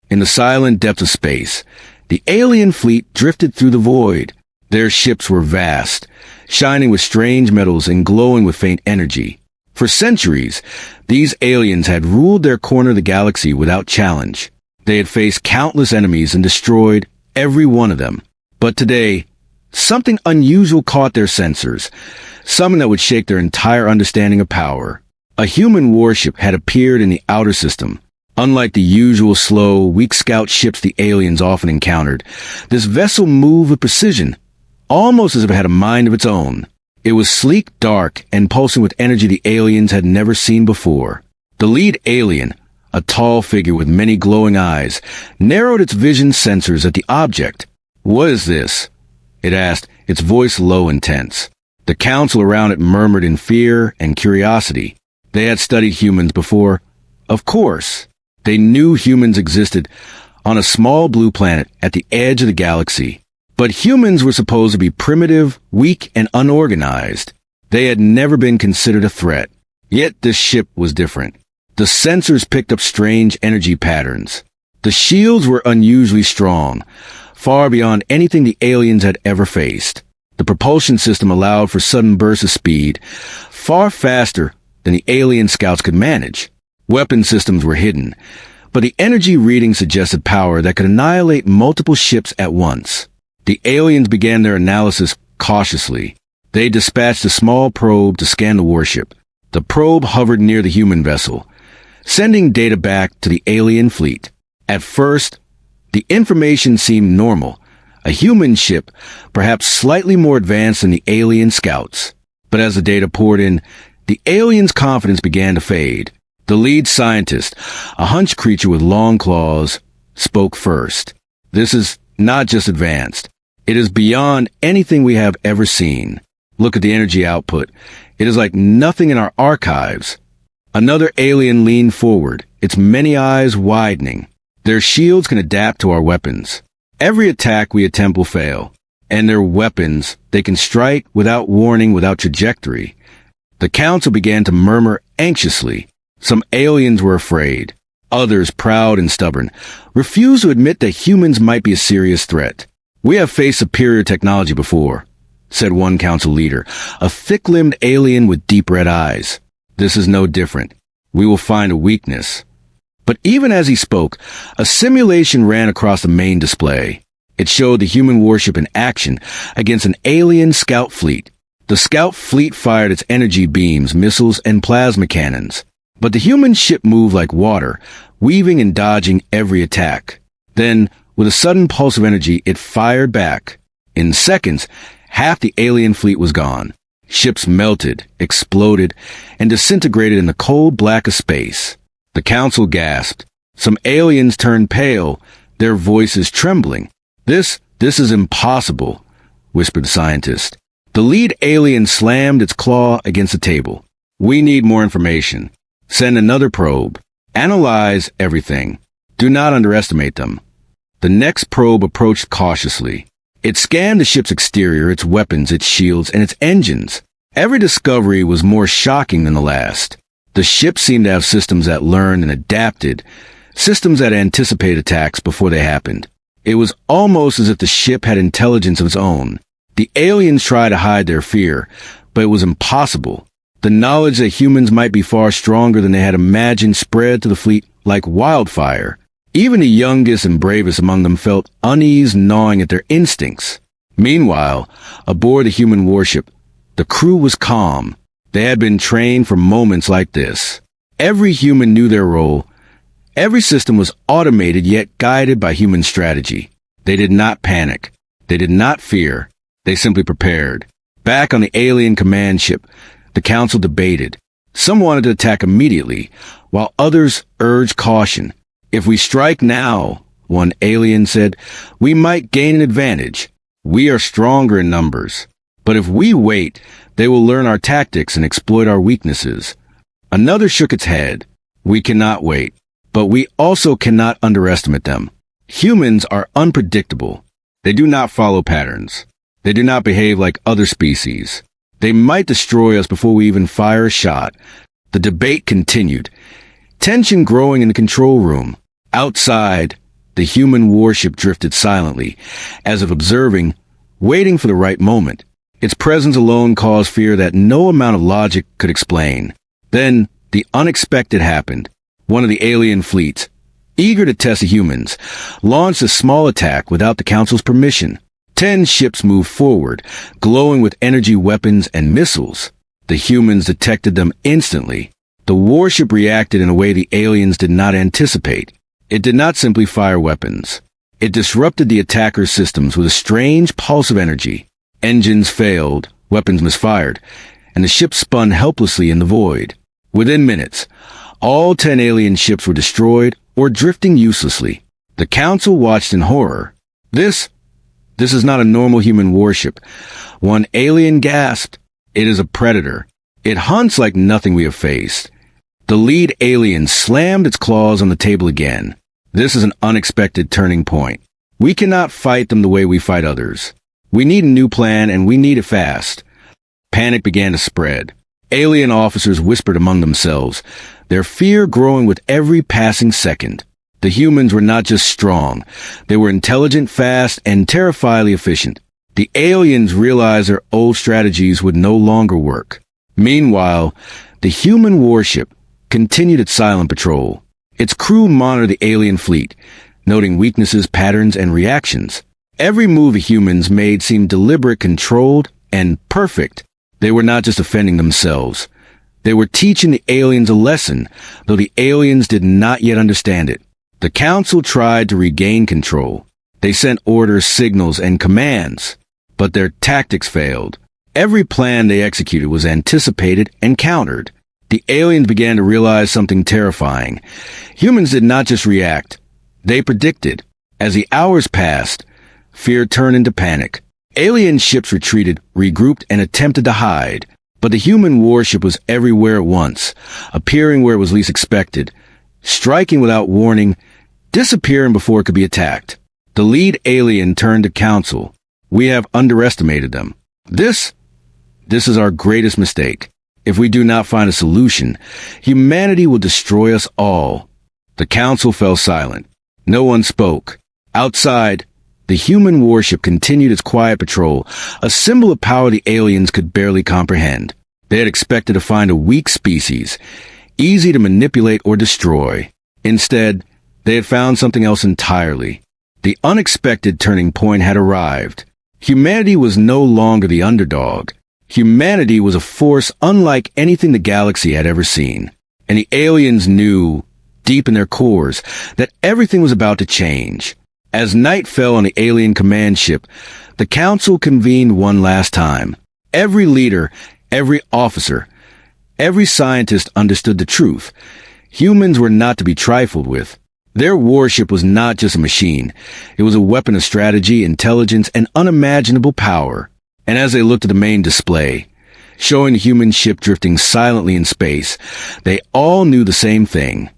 In the silent depths of space, the alien fleet drifted through the void. Their ships were vast, shining with strange metals and glowing with faint energy. For centuries, these aliens had ruled their corner of the galaxy without challenge. They had faced countless enemies and destroyed every one of them. But today, something unusual caught their sensors, something that would shake their entire understanding of power. A human warship had appeared in the outer system. Unlike the usual slow, weak scout ships the aliens often encountered, this vessel moved with precision, almost as if it had a mind of its own. It was sleek, dark, and pulsing with energy the aliens had never seen before. The lead alien, a tall figure with many glowing eyes, narrowed its vision sensors at the object. "What is this?" it asked, its voice low and tense. The council around it murmured in fear and curiosity. They had studied humans before. Of course, they knew humans existed on a small blue planet at the edge of the galaxy. But humans were supposed to be primitive, weak, and unorganized. They had never been considered a threat. Yet this ship was different. The sensors picked up strange energy patterns. The shields were unusually strong, far beyond anything the aliens had ever faced. The propulsion system allowed for sudden bursts of speed, far faster than the alien scouts could manage. Weapon systems were hidden, but the energy reading suggested power that could annihilate multiple ships at once. The aliens began their analysis cautiously. They dispatched a small probe to scan the warship. The probe hovered near the human vessel, sending data back to the alien fleet. At first, the information seemed normal. A human ship, perhaps slightly more advanced than the alien scouts. But as the data poured in, the aliens' confidence began to fade. The lead scientist, a hunched creature with long claws, spoke first. "This is not just advanced. It is beyond anything we have ever seen. Look at the energy output. It is like nothing in our archives." Another alien leaned forward, its many eyes widening. "Their shields can adapt to our weapons. Every attack we attempt will fail. And their weapons, they can strike without warning, without trajectory." The council began to murmur anxiously. Some aliens were afraid. Others, proud and stubborn, refused to admit that humans might be a serious threat. "We have faced superior technology before," said one council leader, a thick-limbed alien with deep red eyes. "This is no different. We will find a weakness." But even as he spoke, a simulation ran across the main display. It showed the human warship in action against an alien scout fleet. The scout fleet fired its energy beams, missiles, and plasma cannons. But the human ship moved like water, weaving and dodging every attack. Then, with a sudden pulse of energy, it fired back. In seconds, half the alien fleet was gone. Ships melted, exploded, and disintegrated in the cold black of space. The council gasped. Some aliens turned pale, their voices trembling. This is impossible," whispered the scientist. The lead alien slammed its claw against the table. "We need more information. Send another probe. Analyze everything. Do not underestimate them." The next probe approached cautiously. It scanned the ship's exterior, its weapons, its shields, and its engines. Every discovery was more shocking than the last. The ship seemed to have systems that learned and adapted, systems that anticipated attacks before they happened. It was almost as if the ship had intelligence of its own. The aliens tried to hide their fear, but it was impossible. The knowledge that humans might be far stronger than they had imagined spread to the fleet like wildfire. Even the youngest and bravest among them felt unease gnawing at their instincts. Meanwhile, aboard the human warship, the crew was calm. They had been trained for moments like this. Every human knew their role. Every system was automated yet guided by human strategy. They did not panic. They did not fear. They simply prepared. Back on the alien command ship, the council debated. Some wanted to attack immediately, while others urged caution. "If we strike now," one alien said, "we might gain an advantage. We are stronger in numbers. But if we wait, they will learn our tactics and exploit our weaknesses." Another shook its head. "We cannot wait, but we also cannot underestimate them. Humans are unpredictable. They do not follow patterns. They do not behave like other species. They might destroy us before we even fire a shot." The debate continued, tension growing in the control room. Outside, The human warship drifted silently, as if observing, waiting for the right moment. Its presence alone caused fear that no amount of logic could explain. Then, the unexpected happened. One of the alien fleets, eager to test the humans, launched a small attack without the Council's permission. 10 ships moved forward, glowing with energy weapons and missiles. The humans detected them instantly. The warship reacted in a way the aliens did not anticipate. It did not simply fire weapons. It disrupted the attackers' systems with a strange pulse of energy. Engines failed, weapons misfired, and the ship spun helplessly in the void. Within minutes, all 10 alien ships were destroyed or drifting uselessly. The Council watched in horror. This is not a normal human warship. One alien gasped. It is a predator. It hunts like nothing we have faced. The lead alien slammed its claws on the table again. This is an unexpected turning point. We cannot fight them the way we fight others. We need a new plan, and we need it fast. Panic began to spread. Alien officers whispered among themselves, their fear growing with every passing second. The humans were not just strong. They were intelligent, fast, and terrifyingly efficient. The aliens realized their old strategies would no longer work. Meanwhile, the human warship continued its silent patrol. Its crew monitored the alien fleet, noting weaknesses, patterns, and reactions. Every move the humans made seemed deliberate, controlled, and perfect. They were not just offending themselves. They were teaching the aliens a lesson, though the aliens did not yet understand it. The Council tried to regain control. They sent orders, signals, and commands, but their tactics failed. Every plan they executed was anticipated and countered. The aliens began to realize something terrifying. Humans did not just react. They predicted. As the hours passed, fear turned into panic. Alien ships retreated, regrouped, and attempted to hide. But the human warship was everywhere at once, appearing where it was least expected, striking without warning, disappearing before it could be attacked. The lead alien turned to Council. We have underestimated them. This is our greatest mistake. If we do not find a solution, humanity will destroy us all. The Council fell silent. No one spoke. Outside, the human warship continued its quiet patrol, a symbol of power the aliens could barely comprehend. They had expected to find a weak species, easy to manipulate or destroy. Instead, they had found something else entirely. The unexpected turning point had arrived. Humanity was no longer the underdog. Humanity was a force unlike anything the galaxy had ever seen. And the aliens knew, deep in their cores, that everything was about to change. As night fell on the alien command ship, the Council convened one last time. Every leader, every officer, every scientist understood the truth. Humans were not to be trifled with. Their warship was not just a machine. It was a weapon of strategy, intelligence, and unimaginable power. And as they looked at the main display, showing the human ship drifting silently in space, they all knew the same thing.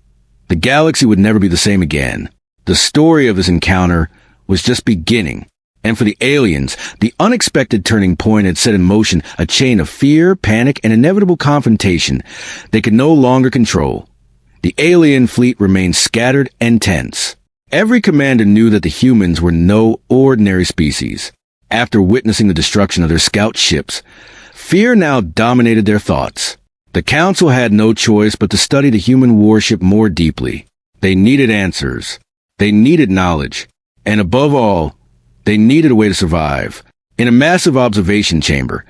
The galaxy would never be the same again. The story of this encounter was just beginning. And for the aliens, the unexpected turning point had set in motion a chain of fear, panic, and inevitable confrontation they could no longer control. The alien fleet remained scattered and tense. Every commander knew that the humans were no ordinary species. After witnessing the destruction of their scout ships, fear now dominated their thoughts. The Council had no choice but to study the human warship more deeply. They needed answers. They needed knowledge. And above all, they needed a way to survive. In a massive observation chamber,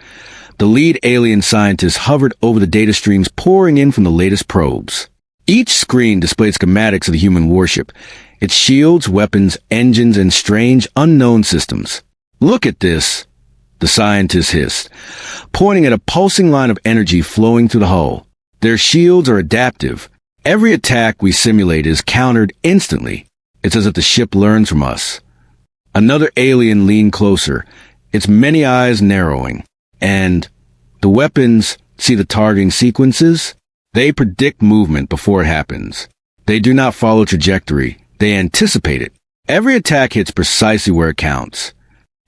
the lead alien scientist hovered over the data streams pouring in from the latest probes. Each screen displayed schematics of the human warship, its shields, weapons, engines, and strange, unknown systems. "Look at this," the scientist hissed, pointing at a pulsing line of energy flowing through the hull. "Their shields are adaptive. Every attack we simulate is countered instantly. It's as if the ship learns from us." Another alien leaned closer, its many eyes narrowing. "And the weapons, see the targeting sequences? They predict movement before it happens. They do not follow trajectory. They anticipate it. Every attack hits precisely where it counts."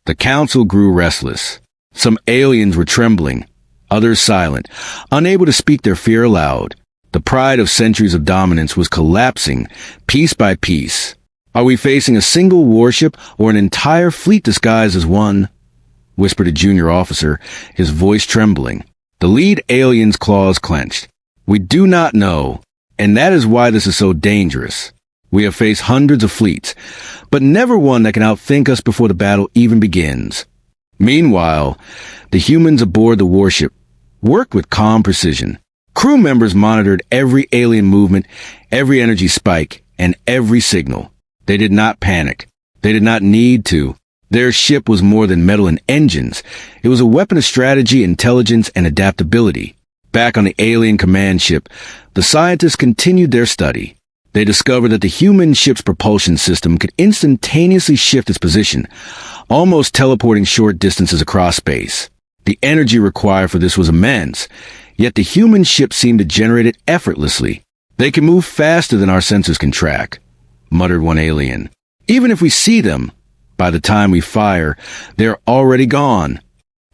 The Council grew restless. Some aliens were trembling, others silent, unable to speak their fear aloud. The pride of centuries of dominance was collapsing, piece by piece. Are we facing a single warship or an entire fleet disguised as one? Whispered a junior officer, his voice trembling. The lead alien's claws clenched. We do not know, and that is why this is so dangerous. We have faced hundreds of fleets, but never one that can outthink us before the battle even begins. Meanwhile, the humans aboard the warship worked with calm precision. Crew members monitored every alien movement, every energy spike, and every signal. They did not panic. They did not need to. Their ship was more than metal and engines. It was a weapon of strategy, intelligence, and adaptability. Back on the alien command ship, the scientists continued their study. They discovered that the human ship's propulsion system could instantaneously shift its position, almost teleporting short distances across space. The energy required for this was immense, yet the human ship seemed to generate it effortlessly. They can move faster than our sensors can track, muttered one alien. Even if we see them, by the time we fire, they're already gone.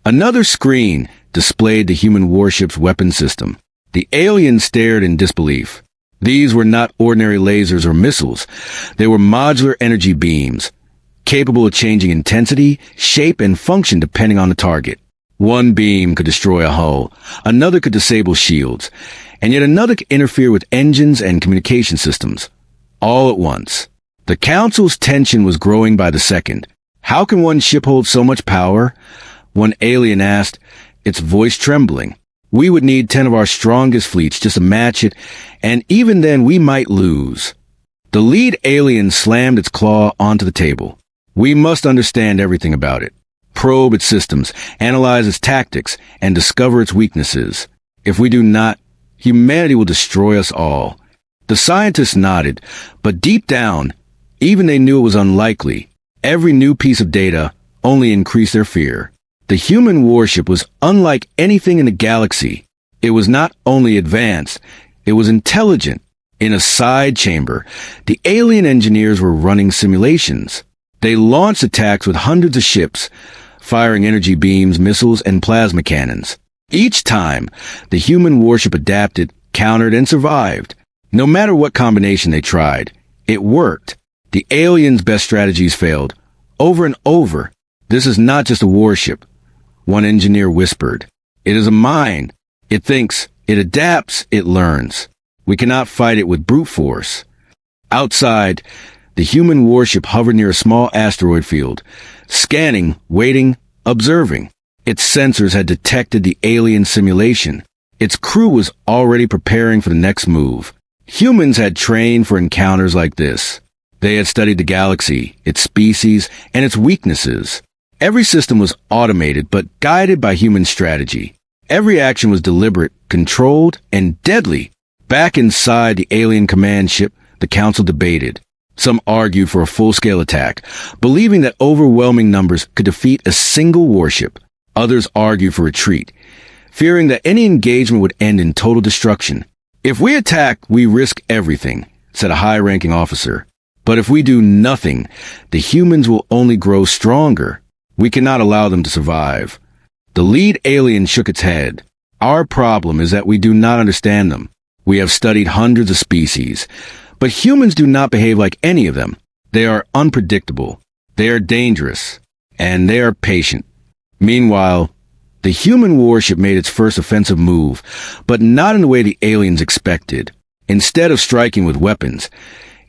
Another screen displayed the human warship's weapon system. The alien stared in disbelief. These were not ordinary lasers or missiles. They were modular energy beams, capable of changing intensity, shape, and function depending on the target. One beam could destroy a hull, another could disable shields, and yet another could interfere with engines and communication systems, all at once. The Council's tension was growing by the second. How can one ship hold so much power? One alien asked, its voice trembling. We would need 10 of our strongest fleets just to match it, and even then we might lose. The lead alien slammed its claw onto the table. We must understand everything about it. Probe its systems, analyze its tactics, and discover its weaknesses. If we do not, humanity will destroy us all. The scientists nodded, but deep down, even they knew it was unlikely. Every new piece of data only increased their fear. The human warship was unlike anything in the galaxy. It was not only advanced, it was intelligent. In a side chamber, the alien engineers were running simulations. They launched attacks with hundreds of ships, firing energy beams, missiles, and plasma cannons. Each time, the human warship adapted, countered, and survived. No matter what combination they tried, it worked. The aliens' best strategies failed. Over and over. This is not just a warship, one engineer whispered. It is a mind. It thinks, it adapts, it learns. We cannot fight it with brute force. Outside, the human warship hovered near a small asteroid field, scanning, waiting, observing. Its sensors had detected the alien simulation. Its crew was already preparing for the next move. Humans had trained for encounters like this. They had studied the galaxy, its species, and its weaknesses. Every system was automated but guided by human strategy. Every action was deliberate, controlled, and deadly. Back inside the alien command ship, the Council debated. Some argued for a full-scale attack, believing that overwhelming numbers could defeat a single warship. Others argued for retreat, fearing that any engagement would end in total destruction. If we attack, we risk everything, said a high-ranking officer. But if we do nothing, the humans will only grow stronger. We cannot allow them to survive. The lead alien shook its head. Our problem is that we do not understand them. We have studied hundreds of species, but humans do not behave like any of them. They are unpredictable. They are dangerous. And they are patient. Meanwhile, the human warship made its first offensive move, but not in the way the aliens expected. Instead of striking with weapons,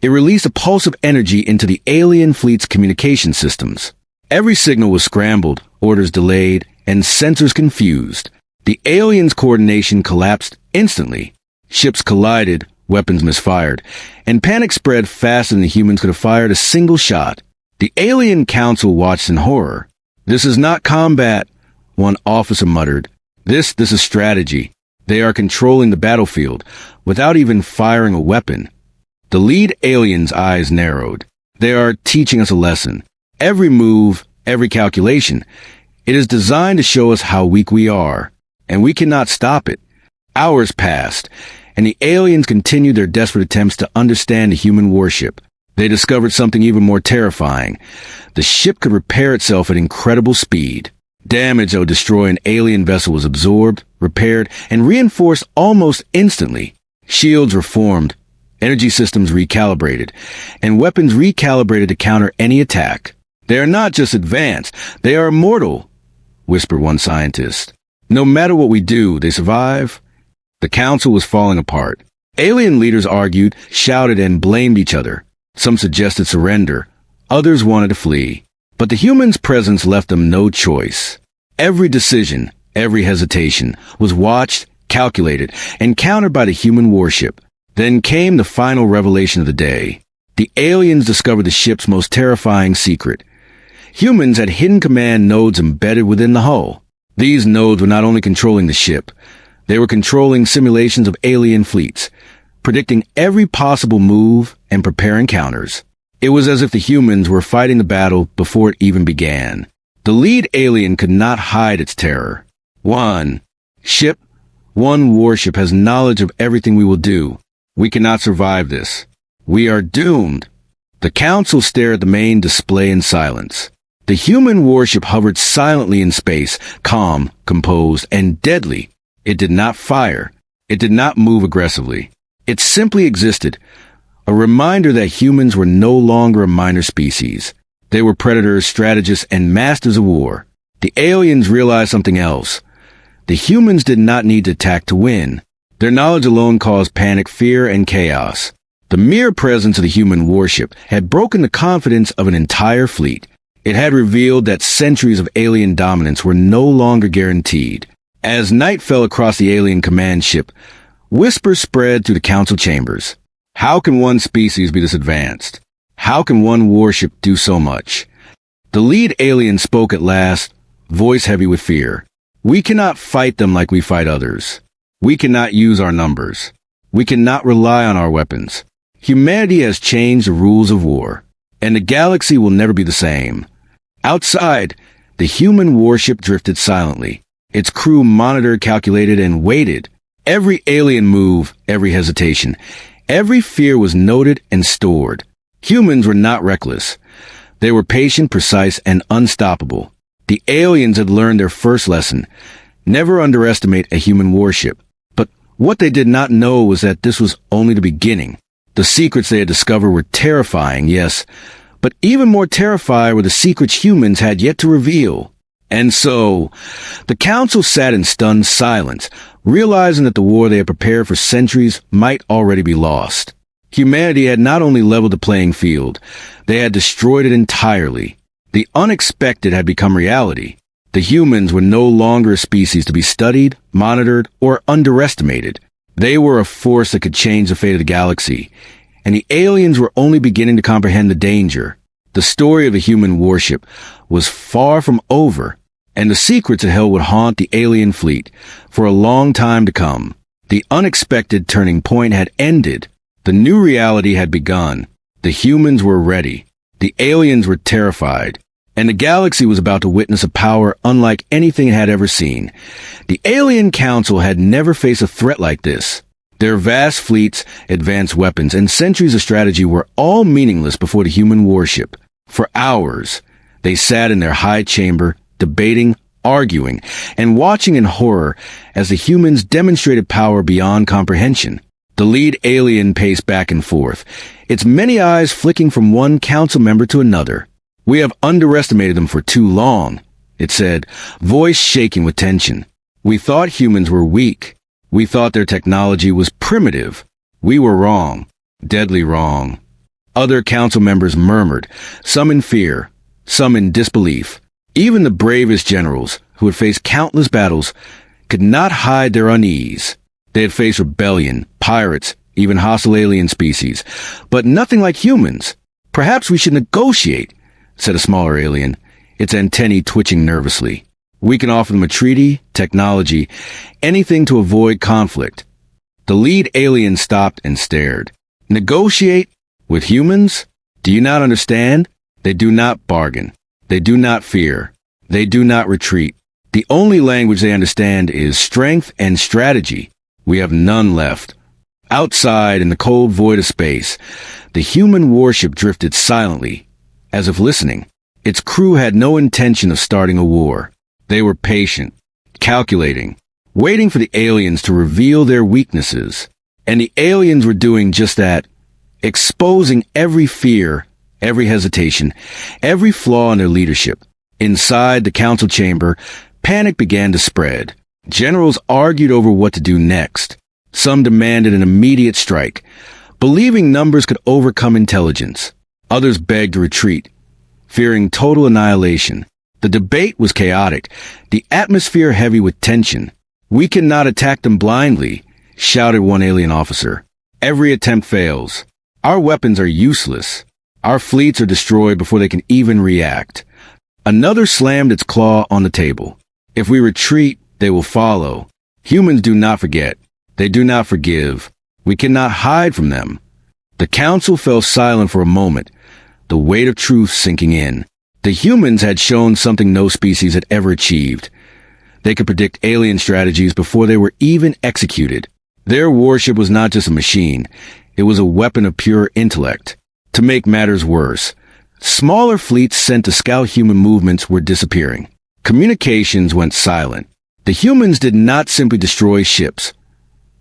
it released a pulse of energy into the alien fleet's communication systems. Every signal was scrambled, orders delayed, and sensors confused. The aliens' coordination collapsed instantly. Ships collided, weapons misfired, and panic spread faster than the humans could have fired a single shot. The alien council watched in horror. This is not combat, one officer muttered. This is strategy. They are controlling the battlefield without even firing a weapon. The lead alien's eyes narrowed. They are teaching us a lesson. Every move, every calculation, it is designed to show us how weak we are, and we cannot stop it. Hours passed, and the aliens continued their desperate attempts to understand the human warship. They discovered something even more terrifying. The ship could repair itself at incredible speed. Damage that would destroy an alien vessel was absorbed, repaired, and reinforced almost instantly. Shields were formed, energy systems recalibrated, and weapons recalibrated to counter any attack. They are not just advanced, they are immortal, whispered one scientist. No matter what we do, they survive. The council was falling apart. Alien leaders argued, shouted, and blamed each other. Some suggested surrender. Others wanted to flee. But the humans' presence left them no choice. Every decision, every hesitation, was watched, calculated, and countered by the human warship. Then came the final revelation of the day. The aliens discovered the ship's most terrifying secret. Humans had hidden command nodes embedded within the hull. These nodes were not only controlling the ship, they were controlling simulations of alien fleets, predicting every possible move and preparing counters. It was as if the humans were fighting the battle before it even began. The lead alien could not hide its terror. One warship has knowledge of everything we will do. We cannot survive this. We are doomed. The council stared at the main display in silence. The human warship hovered silently in space, calm, composed, and deadly. It did not fire. It did not move aggressively. It simply existed, a reminder that humans were no longer a minor species. They were predators, strategists, and masters of war. The aliens realized something else. The humans did not need to attack to win. Their knowledge alone caused panic, fear, and chaos. The mere presence of the human warship had broken the confidence of an entire fleet. It had revealed that centuries of alien dominance were no longer guaranteed. As night fell across the alien command ship, whispers spread through the council chambers. How can one species be this advanced? How can one warship do so much? The lead alien spoke at last, voice heavy with fear. We cannot fight them like we fight others. We cannot use our numbers. We cannot rely on our weapons. Humanity has changed the rules of war, and the galaxy will never be the same. Outside, the human warship drifted silently. Its crew monitored, calculated, and waited. Every alien move, every hesitation, every fear was noted and stored. Humans were not reckless. They were patient, precise, and unstoppable. The aliens had learned their first lesson. Never underestimate a human warship. But what they did not know was that this was only the beginning. The secrets they had discovered were terrifying, yes, but even more terrifying were the secrets humans had yet to reveal. And so, the council sat in stunned silence, realizing that the war they had prepared for centuries might already be lost. Humanity had not only leveled the playing field, they had destroyed it entirely. The unexpected had become reality. The humans were no longer a species to be studied, monitored, or underestimated. They were a force that could change the fate of the galaxy, and the aliens were only beginning to comprehend the danger. The story of the human warship was far from over, and the secrets it held would haunt the alien fleet for a long time to come. The unexpected turning point had ended. The new reality had begun. The humans were ready. The aliens were terrified. And the galaxy was about to witness a power unlike anything it had ever seen. The Alien Council had never faced a threat like this. Their vast fleets, advanced weapons, and centuries of strategy were all meaningless before the human warship. For hours, they sat in their high chamber, debating, arguing, and watching in horror as the humans demonstrated power beyond comprehension. The lead alien paced back and forth, its many eyes flicking from one council member to another. We have underestimated them for too long, it said, voice shaking with tension. We thought humans were weak. We thought their technology was primitive. We were wrong. Deadly wrong. Other council members murmured, some in fear, some in disbelief. Even the bravest generals, who had faced countless battles, could not hide their unease. They had faced rebellion, pirates, even hostile alien species, but nothing like humans. Perhaps we should negotiate, said a smaller alien, its antennae twitching nervously. We can offer them a treaty, technology, anything to avoid conflict. The lead alien stopped and stared. Negotiate? With humans? Do you not understand? They do not bargain. They do not fear. They do not retreat. The only language they understand is strength and strategy. We have none left. Outside, in the cold void of space, the human warship drifted silently, as if listening. Its crew had no intention of starting a war. They were patient, calculating, waiting for the aliens to reveal their weaknesses. And the aliens were doing just that, exposing every fear, every hesitation, every flaw in their leadership. Inside the council chamber, panic began to spread. Generals argued over what to do next. Some demanded an immediate strike, believing numbers could overcome intelligence. Others begged to retreat, fearing total annihilation. The debate was chaotic, the atmosphere heavy with tension. "We cannot attack them blindly," shouted one alien officer. "Every attempt fails. Our weapons are useless. Our fleets are destroyed before they can even react." Another slammed its claw on the table. "If we retreat, they will follow. Humans do not forget. They do not forgive. We cannot hide from them." The council fell silent for a moment, the weight of truth sinking in. The humans had shown something no species had ever achieved. They could predict alien strategies before they were even executed. Their warship was not just a machine, it was a weapon of pure intellect. To make matters worse, smaller fleets sent to scout human movements were disappearing. Communications went silent. The humans did not simply destroy ships.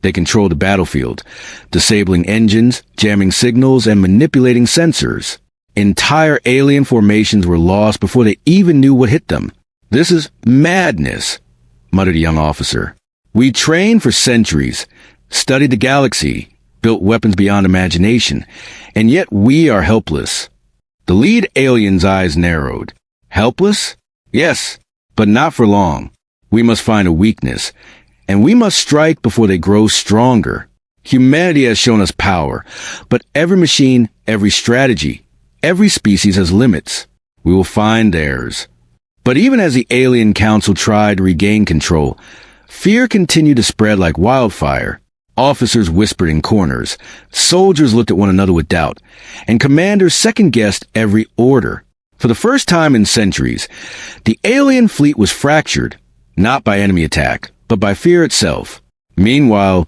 They controlled the battlefield, disabling engines, jamming signals, and manipulating sensors. Entire alien formations were lost before they even knew what hit them. "This is madness," muttered a young officer. "We trained for centuries, studied the galaxy, built weapons beyond imagination, and yet we are helpless." The lead alien's eyes narrowed. "Helpless? Yes, but not for long. We must find a weakness, and we must strike before they grow stronger. Humanity has shown us power, but every machine, every strategy, every species has limits. We will find theirs." But even as the alien council tried to regain control, fear continued to spread like wildfire. Officers whispered in corners, soldiers looked at one another with doubt, and commanders second-guessed every order. For the first time in centuries, the alien fleet was fractured, not by enemy attack, but by fear itself. Meanwhile,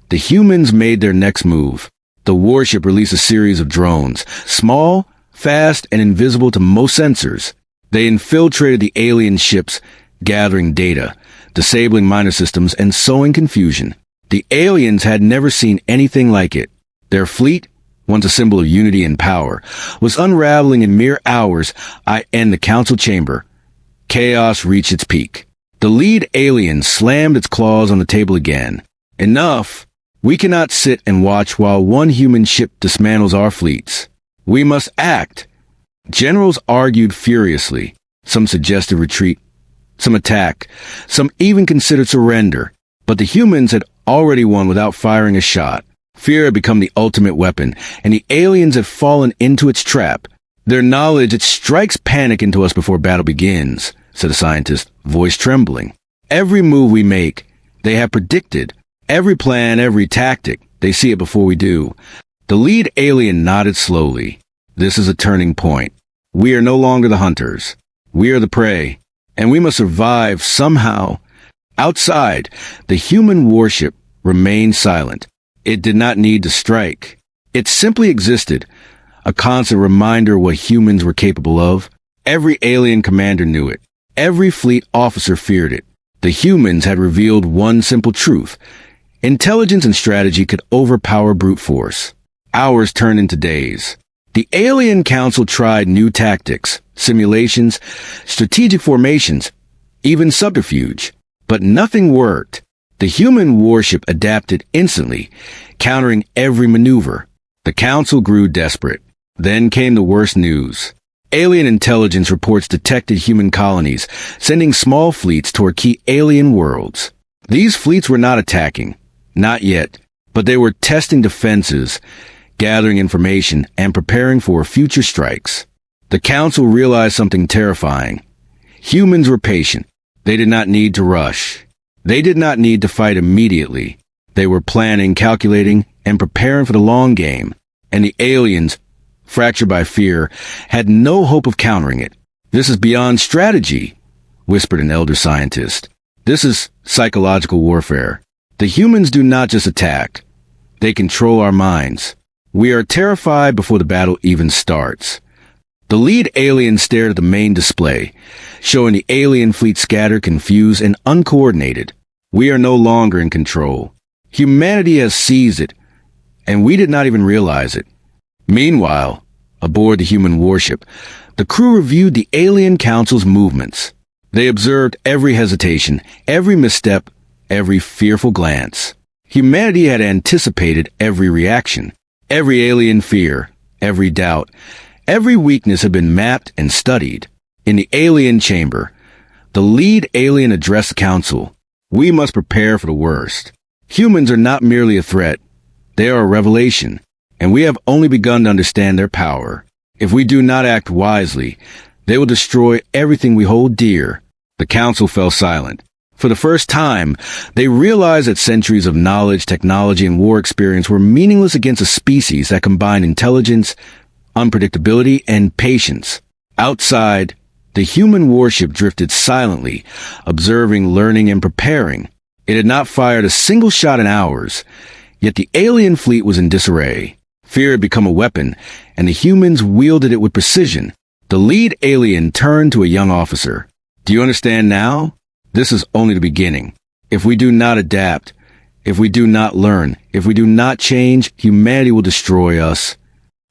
the humans made their next move. The warship released a series of drones, small, fast, and invisible to most sensors. They infiltrated the alien ships, gathering data, disabling minor systems, and sowing confusion. The aliens had never seen anything like it. Their fleet, once a symbol of unity and power, was unraveling in mere hours. In the council chamber, chaos reached its peak. The lead alien slammed its claws on the table again. "Enough! We cannot sit and watch while one human ship dismantles our fleets. We must act." Generals argued furiously. Some suggested retreat, some attack, some even considered surrender. But the humans had already won without firing a shot. Fear had become the ultimate weapon, and the aliens had fallen into its trap. "Their knowledge, it strikes panic into us before battle begins," said a scientist, voice trembling. "Every move we make, they have predicted. Every plan, every tactic, they see it before we do." The lead alien nodded slowly. "This is a turning point. We are no longer the hunters. We are the prey, and we must survive somehow." Outside, the human warship remained silent. It did not need to strike. It simply existed, a constant reminder of what humans were capable of. Every alien commander knew it. Every fleet officer feared it. The humans had revealed one simple truth. Intelligence and strategy could overpower brute force. Hours turned into days. The Alien Council tried new tactics, simulations, strategic formations, even subterfuge. But nothing worked. The human warship adapted instantly, countering every maneuver. The Council grew desperate. Then came the worst news. Alien intelligence reports detected human colonies, sending small fleets toward key alien worlds. These fleets were not attacking. Not yet. But they were testing defenses, gathering information, and preparing for future strikes. The Council realized something terrifying. Humans were patient. They did not need to rush. They did not need to fight immediately. They were planning, calculating, and preparing for the long game. And the aliens, fractured by fear, had no hope of countering it. "This is beyond strategy," whispered an elder scientist. "This is psychological warfare. The humans do not just attack. They control our minds. We are terrified before the battle even starts." The lead alien stared at the main display, showing the alien fleet scattered, confused, and uncoordinated. "We are no longer in control. Humanity has seized it, and we did not even realize it. Meanwhile, aboard the human warship, the crew reviewed the alien council's movements. They observed every hesitation, every misstep, every fearful glance. Humanity had anticipated every reaction, every alien fear, every doubt. Every weakness had been mapped and studied. In the alien chamber, the lead alien addressed the council. We must prepare for the worst. Humans are not merely a threat. They are a revelation, and we have only begun to understand their power. If we do not act wisely, they will destroy everything we hold dear. The council fell silent. For the first time, they realized that centuries of knowledge, technology, and war experience were meaningless against a species that combined intelligence, unpredictability, and patience. Outside, the human warship drifted silently, observing, learning, and preparing. It had not fired a single shot in hours, yet the alien fleet was in disarray. Fear had become a weapon, and the humans wielded it with precision. The lead alien turned to a young officer. Do you understand now? This is only the beginning. If we do not adapt, if we do not learn, if we do not change, humanity will destroy us.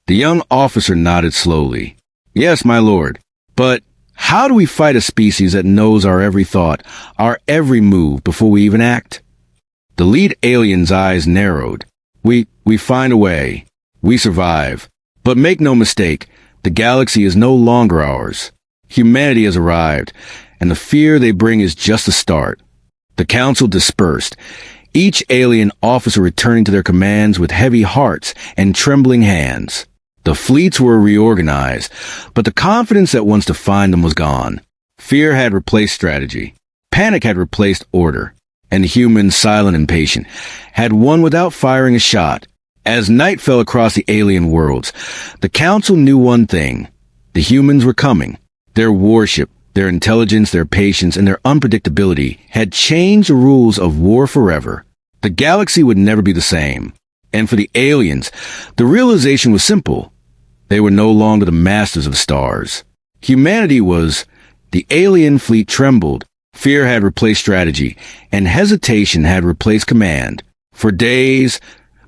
The young officer nodded slowly. Yes, my lord. But how do we fight a species that knows our every thought, our every move before we even act? The lead alien's eyes narrowed. We find a way. We survive. But make no mistake, the galaxy is no longer ours. Humanity has arrived, and the fear they bring is just the start. The council dispersed, each alien officer returning to their commands with heavy hearts and trembling hands. The fleets were reorganized, but the confidence that once defined them was gone. Fear had replaced strategy. Panic had replaced order. And the humans, silent and patient, had won without firing a shot. As night fell across the alien worlds, the council knew one thing. The humans were coming. Their warship, their intelligence, their patience, and their unpredictability had changed the rules of war forever. The galaxy would never be the same. And for the aliens, the realization was simple. They were no longer the masters of stars. Humanity was. The alien fleet trembled. Fear had replaced strategy, and hesitation had replaced command. For days,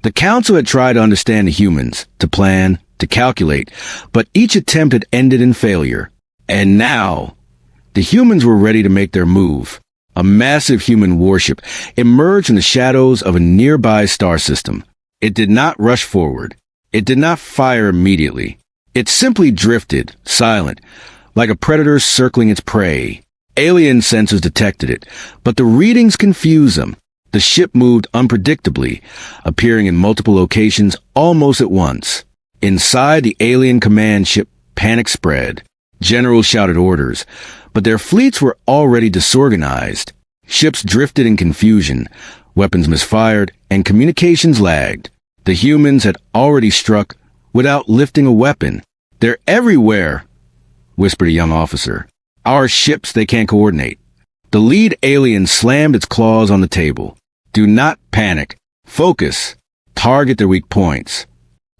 the council had tried to understand the humans, to plan, to calculate, but each attempt had ended in failure. And now, the humans were ready to make their move. A massive human warship emerged from the shadows of a nearby star system. It did not rush forward. It did not fire immediately. It simply drifted, silent, like a predator circling its prey. Alien sensors detected it, but the readings confused them. The ship moved unpredictably, appearing in multiple locations almost at once. Inside the alien command ship, panic spread. Generals shouted orders, but their fleets were already disorganized. Ships drifted in confusion, weapons misfired, and communications lagged. The humans had already struck without lifting a weapon. They're everywhere, whispered a young officer. Our ships, they can't coordinate. The lead alien slammed its claws on the table. Do not panic. Focus. Target their weak points.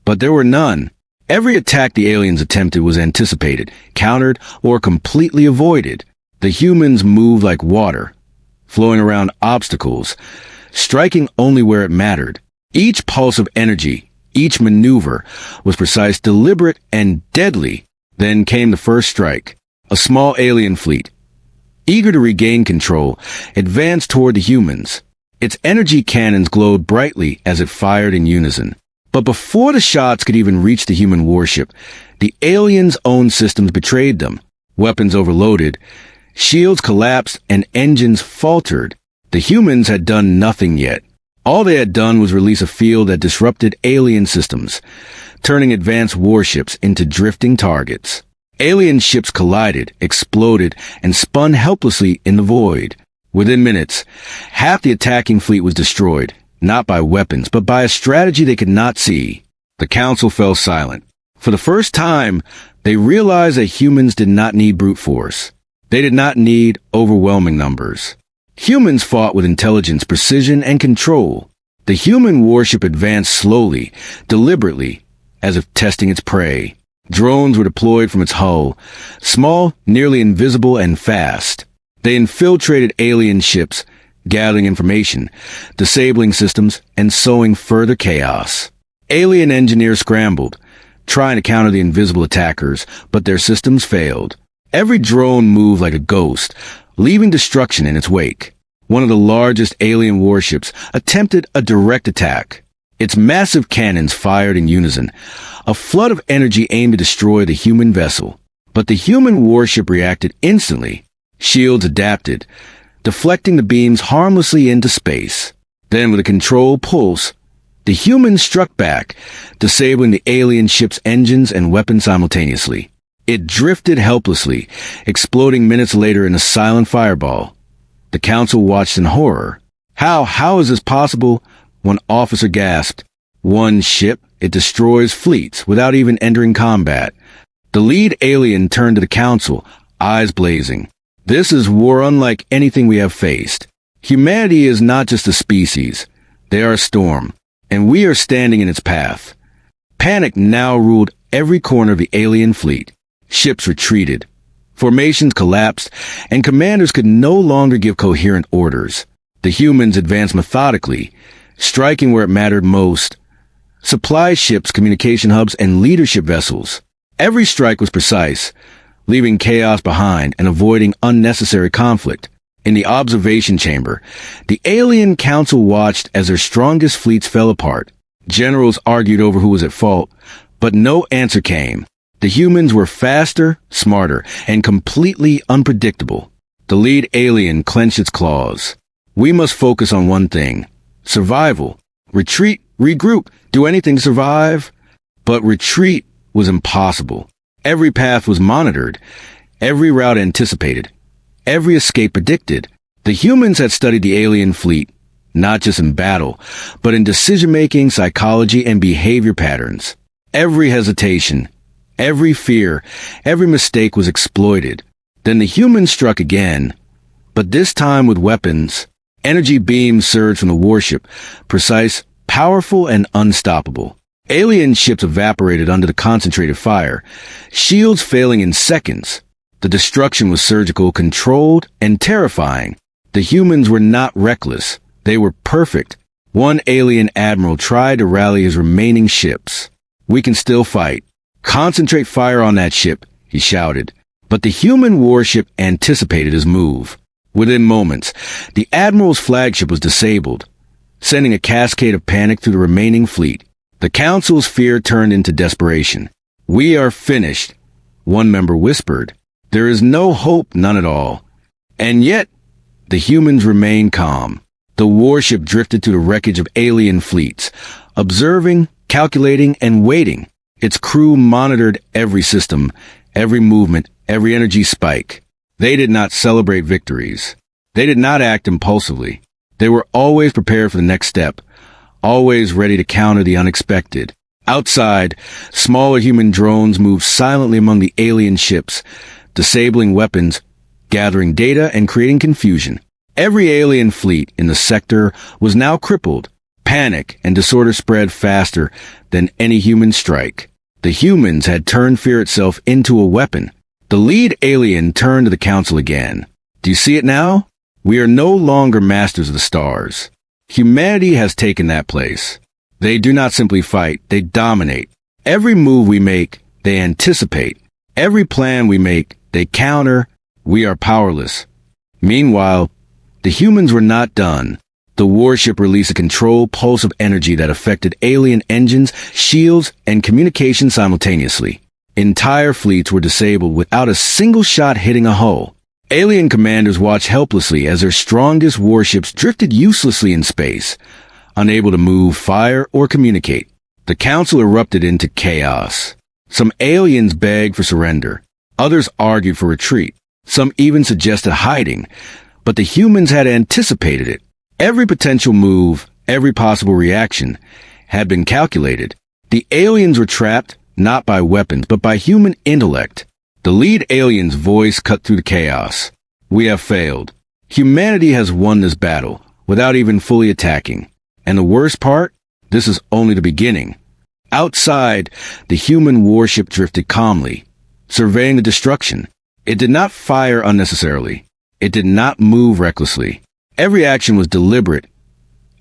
But there were none. Every attack the aliens attempted was anticipated, countered, or completely avoided. The humans moved like water, flowing around obstacles, striking only where it mattered. Each pulse of energy, each maneuver, was precise, deliberate, and deadly. Then came the first strike. A small alien fleet, eager to regain control, advanced toward the humans. Its energy cannons glowed brightly as it fired in unison. But before the shots could even reach the human warship, the aliens' own systems betrayed them. Weapons overloaded, shields collapsed, and engines faltered. The humans had done nothing yet. All they had done was release a field that disrupted alien systems, turning advanced warships into drifting targets. Alien ships collided, exploded, and spun helplessly in the void. Within minutes, half the attacking fleet was destroyed, not by weapons, but by a strategy they could not see. The council fell silent. For the first time, they realized that humans did not need brute force. They did not need overwhelming numbers. Humans fought with intelligence, precision, and control. The human warship advanced slowly, deliberately, as if testing its prey. Drones were deployed from its hull, small, nearly invisible, and fast. They infiltrated alien ships, gathering information, disabling systems, and sowing further chaos. Alien engineers scrambled, trying to counter the invisible attackers, but their systems failed. Every drone moved like a ghost, leaving destruction in its wake. One of the largest alien warships attempted a direct attack. Its massive cannons fired in unison, a flood of energy aimed to destroy the human vessel. But the human warship reacted instantly. Shields adapted, deflecting the beams harmlessly into space. Then, with a controlled pulse, the humans struck back, disabling the alien ship's engines and weapons simultaneously. It drifted helplessly, exploding minutes later in a silent fireball. The council watched in horror. How is this possible? One officer gasped. One ship, it destroys fleets without even entering combat. The lead alien turned to the council, eyes blazing. This is war unlike anything we have faced. Humanity is not just a species. They are a storm, and we are standing in its path. Panic now ruled every corner of the alien fleet. Ships retreated. Formations collapsed, and commanders could no longer give coherent orders. The humans advanced methodically, striking where it mattered most. Supply ships, communication hubs, and leadership vessels. Every strike was precise, leaving chaos behind and avoiding unnecessary conflict. In the observation chamber, the alien council watched as their strongest fleets fell apart. Generals argued over who was at fault, but no answer came. The humans were faster, smarter, and completely unpredictable. The lead alien clenched its claws. We must focus on one thing: survival. Retreat, regroup, do anything to survive. But retreat was impossible. Every path was monitored, every route anticipated, every escape predicted. The humans had studied the alien fleet, not just in battle, but in decision-making, psychology, and behavior patterns. Every hesitation, every fear, every mistake was exploited. Then the humans struck again, but this time with weapons. Energy beams surged from the warship, precise, powerful, and unstoppable. Alien ships evaporated under the concentrated fire, shields failing in seconds. The destruction was surgical, controlled, and terrifying. The humans were not reckless. They were perfect. One alien admiral tried to rally his remaining ships. "We can still fight. Concentrate fire on that ship," he shouted. But the human warship anticipated his move. Within moments, the admiral's flagship was disabled, sending a cascade of panic through the remaining fleet. The council's fear turned into desperation. "We are finished," one member whispered. "There is no hope, none at all." And yet, the humans remained calm. The warship drifted through the wreckage of alien fleets, observing, calculating, and waiting. Its crew monitored every system, every movement, every energy spike. They did not celebrate victories. They did not act impulsively. They were always prepared for the next step, always ready to counter the unexpected. Outside, smaller human drones moved silently among the alien ships, disabling weapons, gathering data, and creating confusion. Every alien fleet in the sector was now crippled. Panic and disorder spread faster than any human strike. The humans had turned fear itself into a weapon. The lead alien turned to the council again. "Do you see it now? We are no longer masters of the stars. Humanity has taken that place. They do not simply fight, they dominate. Every move we make, they anticipate. Every plan we make, they counter. We are powerless." Meanwhile, the humans were not done. The warship released a controlled pulse of energy that affected alien engines, shields, and communication simultaneously. Entire fleets were disabled without a single shot hitting a hull. Alien commanders watched helplessly as their strongest warships drifted uselessly in space, unable to move, fire, or communicate. The council erupted into chaos. Some aliens begged for surrender. Others argued for retreat. Some even suggested hiding, but the humans had anticipated it. Every potential move, every possible reaction, had been calculated. The aliens were trapped, not by weapons, but by human intellect. The lead alien's voice cut through the chaos. "We have failed. Humanity has won this battle, without even fully attacking. And the worst part? This is only the beginning." Outside, the human warship drifted calmly, surveying the destruction. It did not fire unnecessarily. It did not move recklessly. Every action was deliberate.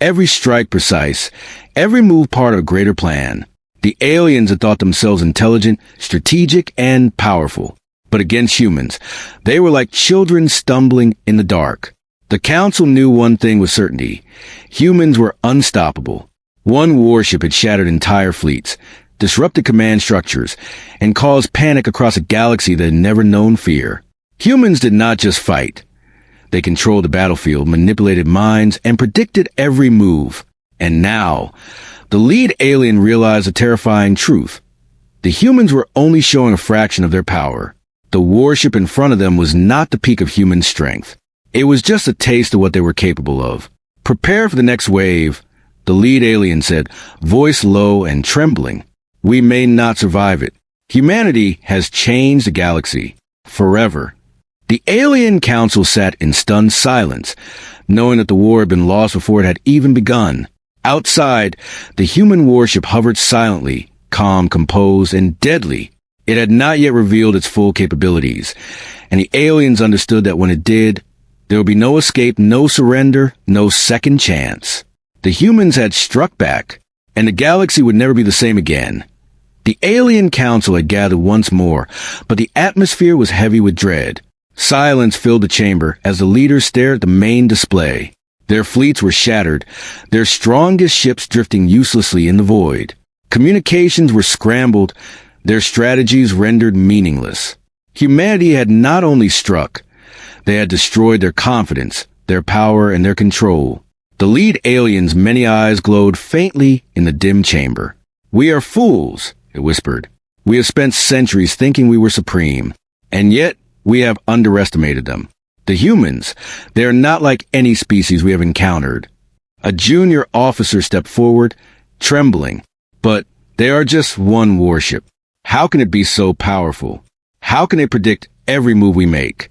every strike precise, every move part of a greater plan. The aliens had thought themselves intelligent, strategic, and powerful. But against humans, they were like children stumbling in the dark. The Council knew one thing with certainty. Humans were unstoppable. One warship had shattered entire fleets, disrupted command structures, and caused panic across a galaxy that had never known fear. Humans did not just fight. They controlled the battlefield, manipulated minds, and predicted every move. And now, the lead alien realized a terrifying truth. The humans were only showing a fraction of their power. The warship in front of them was not the peak of human strength. It was just a taste of what they were capable of. "Prepare for the next wave," the lead alien said, voice low and trembling. "We may not survive it. Humanity has changed the galaxy. Forever." The Alien Council sat in stunned silence, knowing that the war had been lost before it had even begun. Outside, the human warship hovered silently, calm, composed, and deadly. It had not yet revealed its full capabilities, and the aliens understood that when it did, there would be no escape, no surrender, no second chance. The humans had struck back, and the galaxy would never be the same again. The Alien Council had gathered once more, but the atmosphere was heavy with dread. Silence filled the chamber as the leaders stared at the main display. Their fleets were shattered, their strongest ships drifting uselessly in the void. Communications were scrambled, their strategies rendered meaningless. Humanity had not only struck, they had destroyed their confidence, their power, and their control. The lead alien's many eyes glowed faintly in the dim chamber. "We are fools," it whispered. "We have spent centuries thinking we were supreme, and yet we have underestimated them. The humans, they are not like any species we have encountered." A junior officer stepped forward, trembling. "But they are just one warship. How can it be so powerful? How can it predict every move we make?"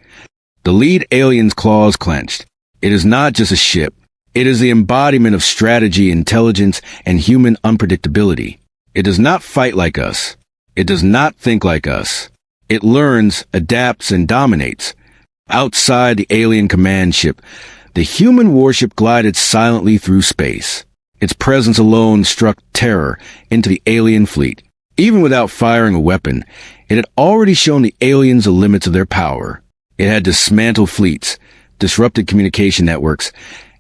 The lead alien's claws clenched. "It is not just a ship. It is the embodiment of strategy, intelligence, and human unpredictability. It does not fight like us. It does not think like us. It learns, adapts, and dominates." Outside the alien command ship, the human warship glided silently through space. Its presence alone struck terror into the alien fleet. Even without firing a weapon, it had already shown the aliens the limits of their power. It had dismantled fleets, disrupted communication networks,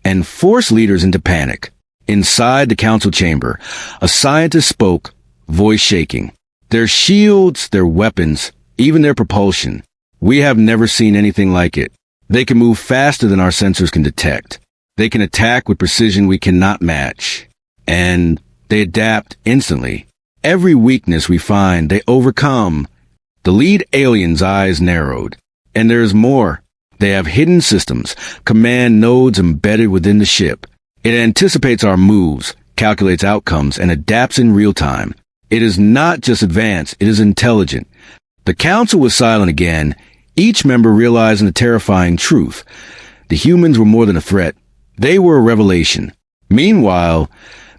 and forced leaders into panic. Inside the council chamber, a scientist spoke, voice shaking. "Their shields, their weapons, even their propulsion. We have never seen anything like it. They can move faster than our sensors can detect. They can attack with precision we cannot match. And they adapt instantly. Every weakness we find, they overcome." The lead alien's eyes narrowed. "And there is more. They have hidden systems, command nodes embedded within the ship. It anticipates our moves, calculates outcomes, and adapts in real time. It is not just advanced, it is intelligent." The council was silent again, each member realizing the terrifying truth. The humans were more than a threat. They were a revelation. Meanwhile,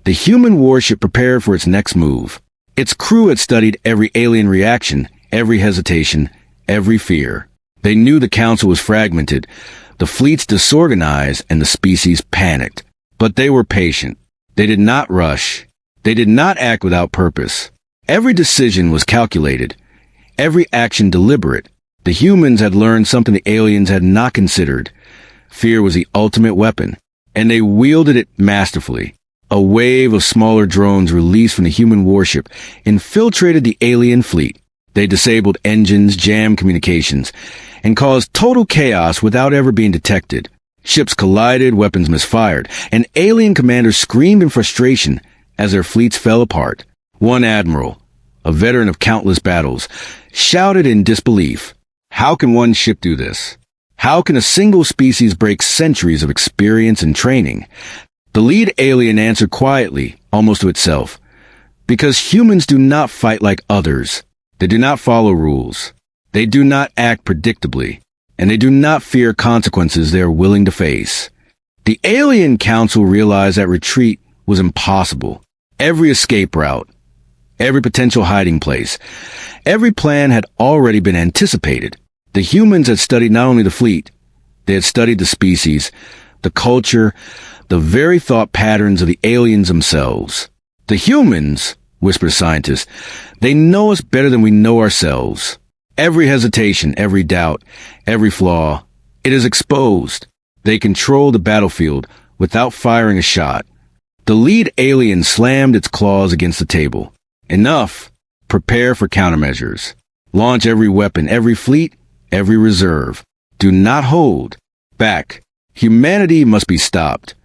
the human warship prepared for its next move. Its crew had studied every alien reaction, every hesitation, every fear. They knew the council was fragmented, the fleets disorganized, and the species panicked. But they were patient. They did not rush. They did not act without purpose. Every decision was calculated, every action deliberate. The humans had learned something the aliens had not considered. Fear was the ultimate weapon, and they wielded it masterfully. A wave of smaller drones released from the human warship infiltrated the alien fleet. They disabled engines, jammed communications, and caused total chaos without ever being detected. Ships collided, weapons misfired, and alien commanders screamed in frustration as their fleets fell apart. One admiral, a veteran of countless battles, shouted in disbelief, "How can one ship do this? How can a single species break centuries of experience and training?" The lead alien answered quietly, almost to itself, "Because humans do not fight like others. They do not follow rules. They do not act predictably, and they do not fear consequences they are willing to face." The Alien Council realized that retreat was impossible. Every escape route, every potential hiding place, every plan had already been anticipated. The humans had studied not only the fleet, they had studied the species, the culture, the very thought patterns of the aliens themselves. The humans, whisper scientists, they know us better than we know ourselves. Every hesitation, every doubt, every flaw, it is exposed. They control the battlefield without firing a shot. The lead alien slammed its claws against the table. Enough. Prepare for countermeasures. Launch every weapon, every fleet, every reserve. Do not hold back. Humanity must be stopped.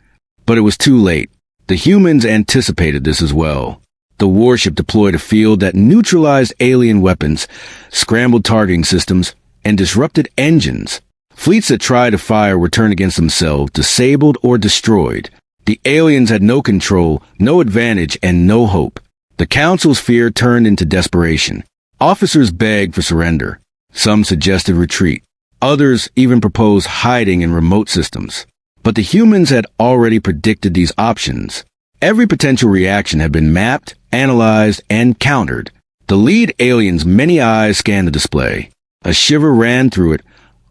But it was too late. The humans anticipated this as well. The warship deployed a field that neutralized alien weapons, scrambled targeting systems, and disrupted engines. Fleets that tried to fire were turned against themselves, disabled or destroyed. The aliens had no control, no advantage, and no hope. The Council's fear turned into desperation. Officers begged for surrender. Some suggested retreat. Others even proposed hiding in remote systems. But the humans had already predicted these options. Every potential reaction had been mapped, analyzed, and countered. The lead alien's many eyes scanned the display. A shiver ran through it,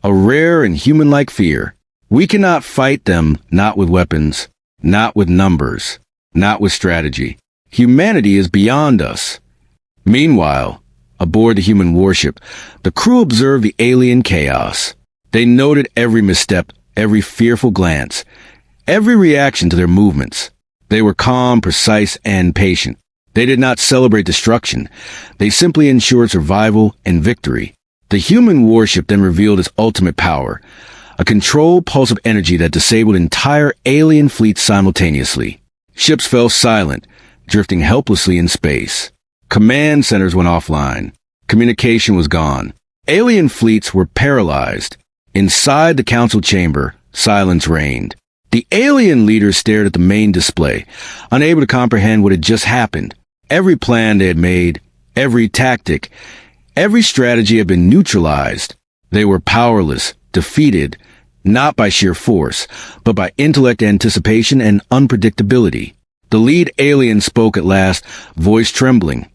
a rare and human-like fear. We cannot fight them, not with weapons, not with numbers, not with strategy. Humanity is beyond us. Meanwhile, aboard the human warship, the crew observed the alien chaos. They noted every misstep, every fearful glance, every reaction to their movements. They were calm, precise, and patient. They did not celebrate destruction. They simply ensured survival and victory. The human warship then revealed its ultimate power, a controlled pulse of energy that disabled entire alien fleets simultaneously. Ships fell silent, drifting helplessly in space. Command centers went offline. Communication was gone. Alien fleets were paralyzed. Inside the council chamber, silence reigned. The alien leaders stared at the main display, unable to comprehend what had just happened. Every plan they had made, every tactic, every strategy had been neutralized. They were powerless, defeated, not by sheer force, but by intellect, anticipation, and unpredictability. The lead alien spoke at last, voice trembling.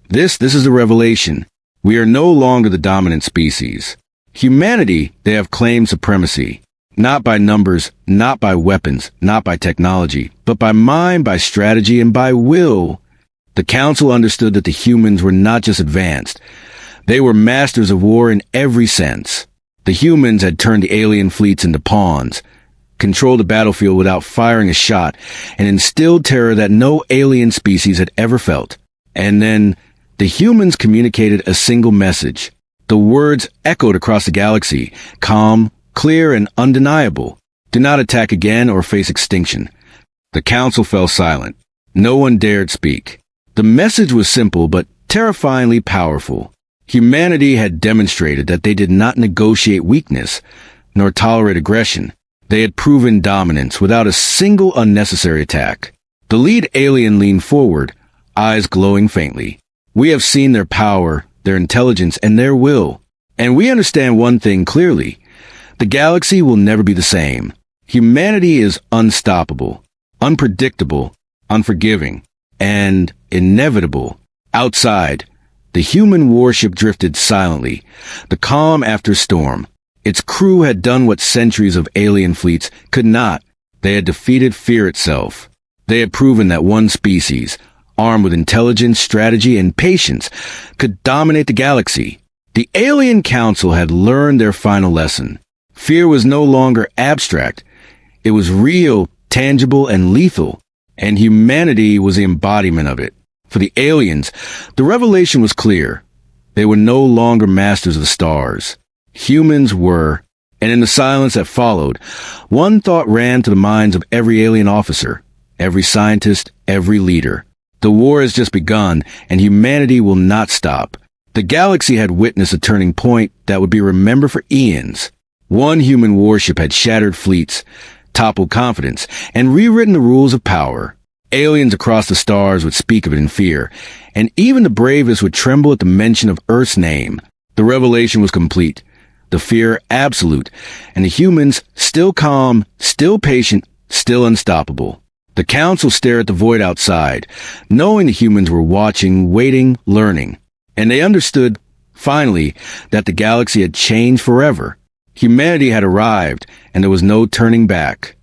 This is a revelation. We are no longer the dominant species. Humanity, they have claimed supremacy. Not by numbers, not by weapons, not by technology, but by mind, by strategy, and by will. The Council understood that the humans were not just advanced. They were masters of war in every sense. The humans had turned the alien fleets into pawns, controlled the battlefield without firing a shot, and instilled terror that no alien species had ever felt. And then, the humans communicated a single message. The words echoed across the galaxy, calm, clear, and undeniable. Do not attack again or face extinction. The Council fell silent. No one dared speak. The message was simple but terrifyingly powerful. Humanity had demonstrated that they did not negotiate weakness, nor tolerate aggression. They had proven dominance without a single unnecessary attack. The lead alien leaned forward, eyes glowing faintly. We have seen their power, their intelligence, and their will. And we understand one thing clearly. The galaxy will never be the same. Humanity is unstoppable, unpredictable, unforgiving, and inevitable. Outside, the human warship drifted silently, the calm after storm. Its crew had done what centuries of alien fleets could not. They had defeated fear itself. They had proven that one species, armed with intelligence, strategy, and patience, could dominate the galaxy. The Alien Council had learned their final lesson. Fear was no longer abstract. It was real, tangible, and lethal, and humanity was the embodiment of it. For the aliens, the revelation was clear. They were no longer masters of the stars. Humans were, and in the silence that followed, one thought ran to the minds of every alien officer, every scientist, every leader. The war has just begun, and humanity will not stop. The galaxy had witnessed a turning point that would be remembered for eons. One human warship had shattered fleets, toppled confidence, and rewritten the rules of power. Aliens across the stars would speak of it in fear, and even the bravest would tremble at the mention of Earth's name. The revelation was complete, the fear absolute, and the humans still calm, still patient, still unstoppable. The Council stared at the void outside, knowing the humans were watching, waiting, learning. And they understood, finally, that the galaxy had changed forever. Humanity had arrived, and there was no turning back.